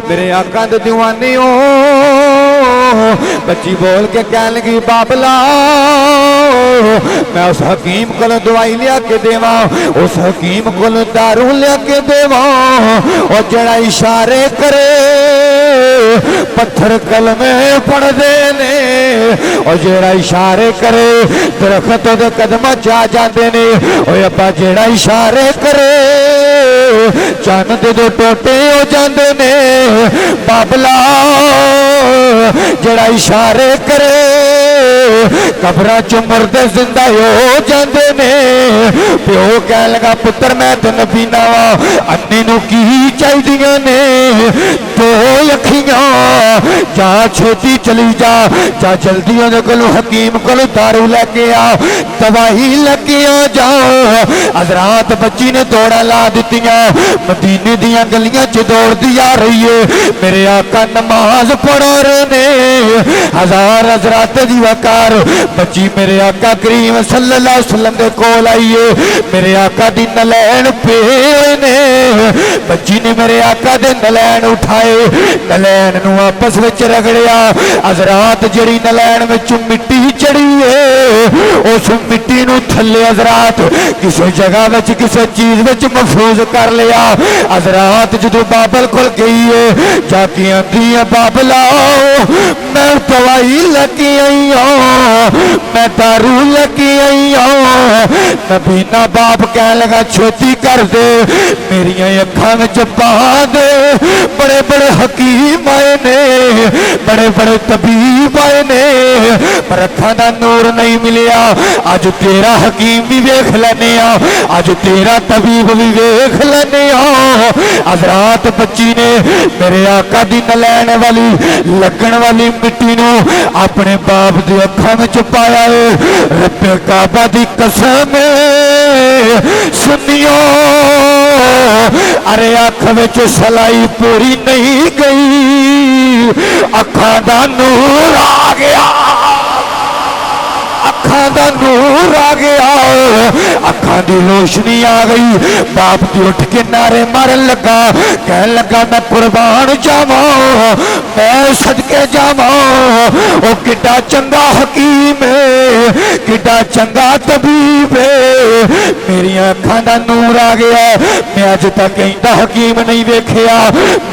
मेरे आका दे दीवानी हो। बच्ची बोल के कह लगी बाबला मैं उस हकीम को दवाई लिया के देवा, उस हकीम को दारू लिया के देवा और जड़ा इशारे करे पत्थर कलमे पढ़ते ने और जेड़ा इशारे करे दरख्त दे कदम चा जाते ने। और अब्बा जेड़ा इशारे करे चन्न दे टोटे हो जाते ने। बाबला जेड़ा इशारे करे कब्रां च मुर्दे जिंदा हो जाते ने। प्यो कह लगा पुत्र मैं तो नबी ना वा, अन्ने नूं की चाहिदियां ने दो अखियां, जा छोटी चली जा जल्दी उहदे कोलों हकीम कोलों दारू लैके आ, दवाई लैके आ जा। हज़रात बच्ची ने दौड़ा ला दित्तियां, मदीने दियां गलियां च दौड़दी आ रही है। मेरे आका नमाज पढ़ा रहे ने, हजार हज़रात दी वकार बच्ची मेरे आका करीम सल्लल्लाहु अलैहि वसल्लम दे कोल आई है। मेरे आका दी नलैन पे ने, बच्ची ने मेरे आका दे नलैन उठाए, नलैन नूं आपस विच रगड़िया। हज़रात जिहड़ी नलैन विच मिट्टी चढ़ी है उस मिट्टी नूं थल्ले हज़रात किसी जगह विच किसी चीज विच महफूज कर लिया। हज़रात जदों बाबल कोल गई है जाके आंदी है बाबला मैं दवाई लगी आई हूं, मैं दारू लगी आई हूं। नबीना बाप कह लगा छोटी कर दे मेरिया अखां विच पा दे। बड़े बड़े हकीम आए ने, बड़े बड़े तबीब आए ने पर अखां दा नूर नहीं मिलिया। अज तेरा हकीम भी वेख लैने आ, अज तेरा तबीब भी वेख लैने आ। हज़रात बच्ची ने मेरे आका दी नलैन वाली लगन वाली मिट्टी नूं अपने बाप दी अखां विच पाया है। रब्बे काबा दी कसम सुनियो अरे अख विच सलाई पूरी नहीं गई, अखां दा नूर आ गया, अखां दा नूर आ गया, अखां दी रोशनी आ गई। बाप दी उठ के नारे मारन लगा, कह लगा मैं कुर्बान जावा, मैं सदके जावा। ओ किड्डा चंगा हकीम है, किड्डा चंगा तबीब है। मेरी अखां दा नूर आ गया। मैं अज तक कहता हकीम नहीं वेखिया,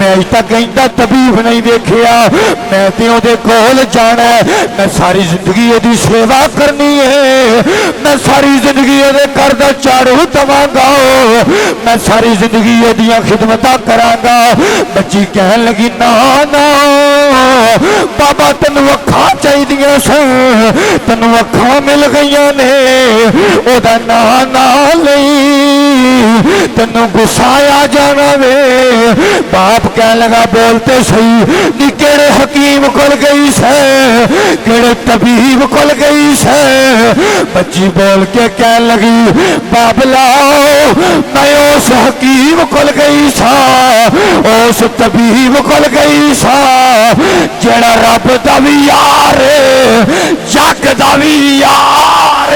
मैं अज तक कहता तबीब नहीं वेखिया। मैं ते ओदे कोल जाना, मैं सारी जिंदगी ओदी सेवा करनी है, मैं सारी जिंदगी ओदे घर दा झाड़ू दवांगा, मैं सारी जिंदगी ओदियां खिदमतां करांगा। बच्ची कहन लगी ना ना बाबा तेनू अखां चाहिदियां सन, तेनू अखां मिल गईयां ने, ओदा ना ना नहीं तेनू गुस्सा आ जाना वे। बाप कह लगा बोलते सही नी केड़े हकीम कोल गई से, केड़े तबीब कोल गई से। बच्ची बोल के कह लगी बाबला मैं उस हकीम कोल गई सा, उस तबीब कोल गई सा जेड़ा रब दा भी यार जग दा भी यार,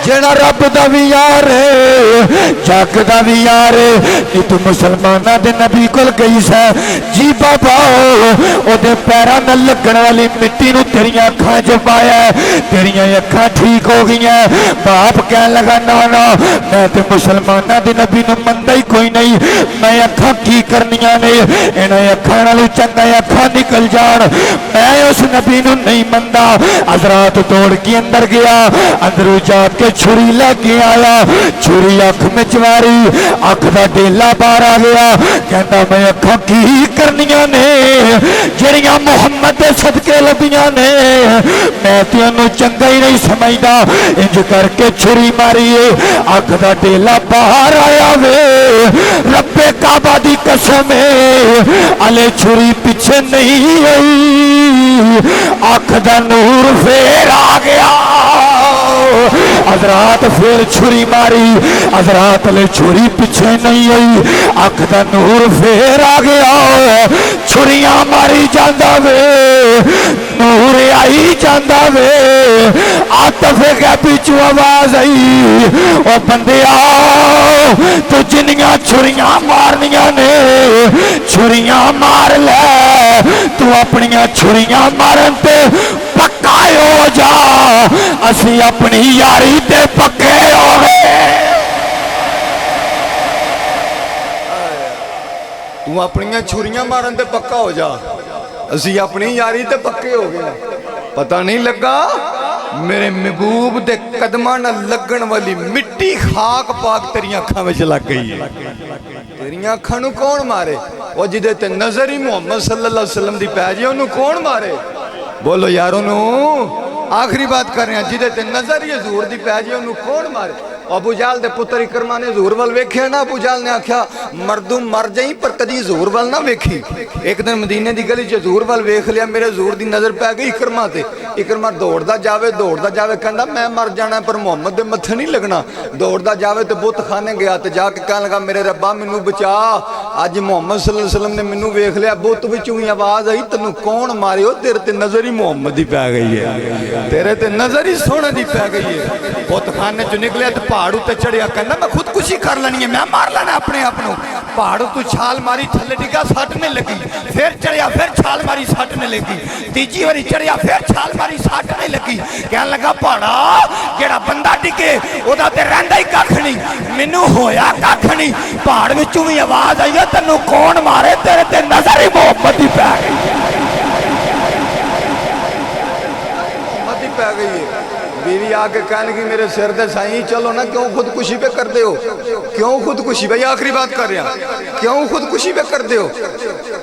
जेड़ा रब दा भी यार जग दा भी यार। कि तू मुसलमाना दे नबी कोल गई सा जी बाबा, ओदे पैरां नाल लगन वाली मिट्टी नूं तेरियां अखां च पाया, तेरियां अखां ठीक हो गईयां। बाप कह लगा ना ना मैं ते मुसलमाना दे नबी नूं मनदा ही कोई नहीं, मैं अखां की करनियां ने, इन्हां अखां नालों चंगा अखां निकल जान, मैं उस नबी नूं नहीं मनदा। हज़रात दौड़ के अंदर गया, अंदरों जाके छुरी लेके आया, छुरी अख में चवारी, अख का डेला बाहर आ गया। कहता मैं अखा की करनिया ने जड़ियां मुहम्मद के सदके लभियां ने, मैं तेनों चंगा ही नहीं समझदा। इंज करके छुरी मारी, अख का डेला बाहर आया वे। रब्बे काबा दी कसम अले छुरी पीछे नहीं आई, अख का नूर फेर आ गया। हज़रात फिर छुरी मारी, हज़रात ले छुरी पीछे नहीं आई, अख का नूर फिर आ गया। छुरियां मारी जांदा वे, नूर आई जांदा वे। आतफे के पिछू आवाज आई, ओ बंदे आओ तू जिन्नियां छुरियां मारनियां ने छुरियां मार ले, तू अपनियां छुरियां मारन ते पक्का हो जा, असी अपनी यारी ते पक्के हो गए। तू अपनियां छुरियां मारन ते पक्का हो जा, असी अपनी यारी ते पक्के हो गए। पता नहीं लगा मेरे महबूब दे कदमां नाल लगन वाली मिट्टी खाक पाक तेरी अखां विच लग गई है। तेरी अखां नूं कौन मारे? वो जिदे ते नजर ही मुहम्मद सल्लल्लाहु अलैहि वसल्लम दी पै जाए ओनू कौन मारे? बोलो यार ओनू आखिरी बात कर रहे हैं, जिदे ते नजर ही हजूर दी पै जाए ओनू कौन मारे? अबू जाल दे पुत्र इकरमा ने हजूर वल वेख्या ना, अबू जाल ने आख्या मर्दू मर जाई पर कदी हजूर वल ना वेखी। एक दिन मदीने दी गली च हजूर वल वेख लिया, मेरे हजूर दी नजर पै गई इकरमा ते। इकरमा दौड़दा जावे कहंदा मैं मर जाना पर मुहम्मद दे मत्थे नहीं लगना। दौड़दा जावे ते बुत खाने गया ते जाके कहन लगा मेरे रब्बा मैनू बचा, अज मुहम्मद सल्लल्लाहु अलैहि वसल्लम ने मैनू वेख लिया। बुत विचों ही आवाज आई तैनू कौन मारियो? तेरे ते नजर ही मुहम्मद दी पै गई है, तेरे ते नजर ही सोने दी पै गई है। बुत खाने चो निकलिया ते पहाड़ उत्ते चढ़िया, कहना मैं खुदकुशी कर लेनी है, मैं मार लेना अपने आप को। पहाड़ तू छाल मारी थले डिगा, सट नहीं लगी। फिर चढ़िया, फिर छाल मारी, सट नहीं लगी। तीजी बारी चढ़िया, फिर छाल मारी, सट नहीं लगी। कहन लगा पहाड़ा जेड़ा बंदा डिगे ओदा ते रहिंदा ही कख नहीं, मैनू होया कख नहीं। पहाड़ विचों भी आवाज आई है तैनू कौन मारे? तेरे ते नजर ही मोहम्मद दी पै गई, मोहम्मद दी पै गई है। बीवी आके कहने की मेरे सिर दे साईं चलो ना, क्यों खुदकुशी पे कर दे हो? क्यों खुदकुशी? भाई आखिरी बात कर रहा, क्यों खुदकुशी पे कर दे हो?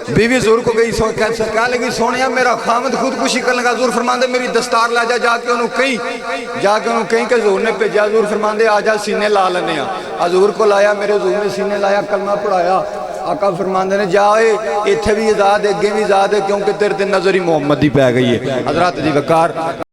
बीवी जोर को गई कहने लगी सोनिया मेरा खामद खुदकुशी करने लगा। जोर फरमांदे मेरी दस्तार ला जा, जाके उन्होंने कहीं के जोर ने भेजा। जोर फरमांदे आ जा सीने ला लेने। हजूर को लाया, मेरे जोर ने सीने लाया, कलमा पढ़ाया। आका फरमांदे ने जाए इत्थे भी आजाद है, अगे भी आजाद है, क्योंकि तेरे ते नजर ही मुहम्मद दी पै गई है। हजरत दी वकार।